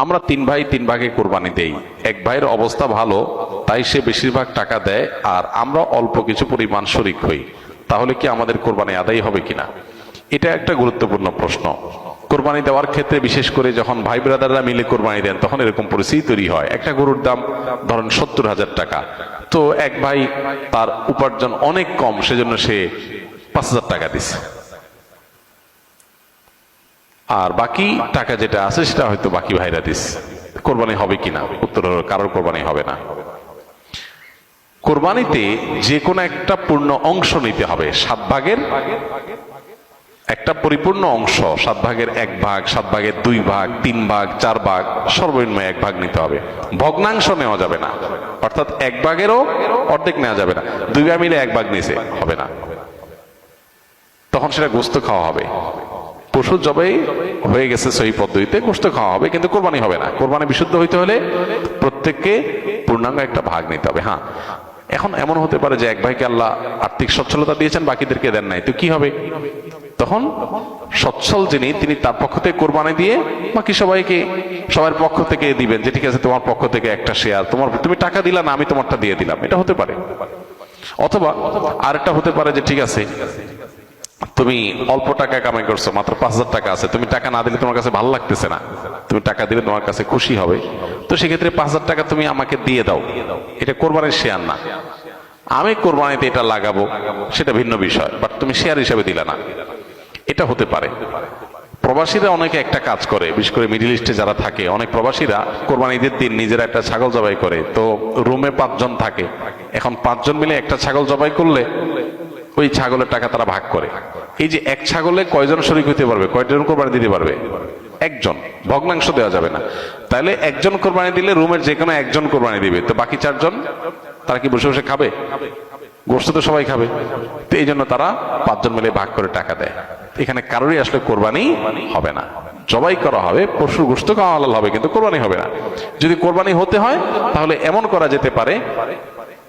আমরা তিন ভাই তিন ভাগে কোরবানি দেই। এক ভাইয়ের অবস্থা ভালো, তাই সে বেশিরভাগ টাকা দেয়, আর আমরা অল্প কিছু পরিমাণ শরিক হই। তাহলে কি আমাদের কোরবানি আদায় হবে কিনা? এটা একটা গুরুত্বপূর্ণ প্রশ্ন। কোরবানি দেওয়ার ক্ষেত্রে বিশেষ করে যখন ভাই ব্রাদাররা মিলে কোরবানি দেন, তখন এরকম পরিস্থিতি তৈরি হয়। একটা গরুর দাম ধরেন 70,000 টাকা, তো এক ভাই তার উপার্জন অনেক কম, সেজন্য সে 5,000 টাকা দিচ্ছে, আর বাকি টাকা যেটা আছে সেটা হয়তো বাকি ভাইরা দিচ্ছে। কোরবানি হবে কিনা? উত্তর হলো কারোর কোরবানি হবে না। কোরবানিতে যে কোনো একটা পূর্ণ অংশ নিতে হবে। 7 ভাগের একটা পরিপূর্ণ অংশ, 7 ভাগের 1 ভাগ, 7 ভাগের 2 ভাগ, 3 ভাগ, 4 ভাগ, সর্বনিম্ন 1 ভাগ নিতে হবে। ভগ্নাংশ নেওয়া যাবে না, অর্থাৎ 1 ভাগেরও অর্ধেক নেওয়া যাবে না। 2 ভাগ মিলে 1 ভাগ নিছে, হবে না, তখন সেটা গোশত খাওয়া হবে। পশু জবাই হয়ে গেছে সহি পদ্ধতিতে, গোশত খাওয়া হবে, কিন্তু কোরবানি হবে না। কোরবানি বিশুদ্ধ হইতে হলে প্রত্যেককে পূর্ণাঙ্গ একটা ভাগ নিতে হবে। হ্যাঁ, এখন এমন হতে পারে যে এক ভাইকে আল্লাহ আর্থিক সচ্ছলতা দিয়েছেন, বাকিদেরকে দেন নাই, তো কি হবে? তখন সচ্ছল যিনি, তিনি তার পক্ষ থেকে কোরবানি দিয়ে বাকি সবাইকে সবার পক্ষ থেকে দিবেন, যে ঠিক আছে তোমার পক্ষ থেকে একটা শেয়ার, তুমি টাকা দিলা না, আমি তোমারটা দিয়ে দিলাম, এটা হতে পারে। অথবা আরেকটা হতে পারে যে ঠিক আছে তুমি অল্প টাকা কামাই করছো, মাত্র 5,000 টাকা আছে, তুমি টাকা না দিলে তোমার কাছে ভালো লাগতেছে না, তুমি টাকা দিলে তোমার কাছে খুশি হবে, তো সেক্ষেত্রে 5,000 টাকা তুমি আমাকে দিয়ে দাও। এটা কোরবানির শেয়ার না। আমি কোরবানিতে এটা লাগাবো সেটা ভিন্ন বিষয়, বাট তুমি শেয়ার হিসাবে দিলে না, এটা হতে পারে। প্রবাসীরা অনেকে একটা কাজ করে, বিশেষ করে মিডিল ইস্টে যারা থাকে, অনেক প্রবাসীরা কোরবানি ঈদের দিন নিজেরা একটা ছাগল জবাই করে। তো রুমে 5 জন থাকে, এখন 5 জন মিলে একটা ছাগল জবাই করলে ওই ছাগলের টাকা তারা ভাগ করে। এই যে এক ছাগলে কয়জন শরীক হইতে পারবে, কয়জন কোরবানি দিতে পারবে? একজন। ভগ্নাংশ দেওয়া যাবে না। তাহলে একজন কোরবানি দিলে রুমের যে কোনো একজন কোরবানি দিবে, তো বাকি 4 জন তারা কি বসে বসে খাবে? গোশত তো সবাই খাবে, তো এই জন্য তারা 5 জন মিলে ভাগ করে টাকা দেয়। এখানে কারোরই আসলে কোরবানি হবে না। জবাই করা হবে, পশুর গোশত খাওয়া হালাল হবে, কিন্তু কোরবানি হবে না। যদি কোরবানি হতে হয় তাহলে এমন করা যেতে পারে,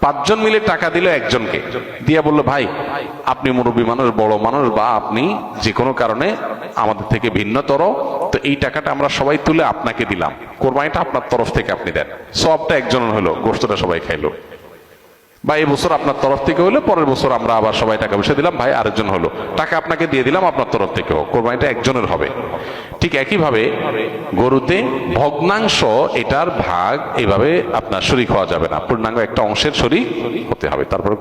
5 জন মিলে টাকা দিল একজনকে, দিয়া বললো ভাই আপনি মুরব্বী মানুষ, বড় মানুষ, বা আপনি যে কোনো কারণে আমাদের থেকে ভিন্নতর, তো এই টাকাটা আমরা সবাই তুলে আপনাকে দিলাম, কোরবানিটা আপনার তরফ থেকে আপনি দেন। সবটা একজনের হলো, গোশতটা সবাই খাইলো। বা এই বছর আপনার তরফ থেকে হলো, পরের বছর আমরা আবার সবাই টাকা পয়সা দিলাম, ভাই আরেকজন হলো, টাকা আপনাকে দিয়ে দিলাম আপনার তরফ থেকেও, কোরবানিটা একজনের হবে। ঠিক একইভাবে গরুতে ভগ্নাংশ, এটার ভাগ এইভাবে আপনার শরীক হওয়া যাবে না, পূর্ণাঙ্গ একটা অংশের শরীক হতে হবে, তারপর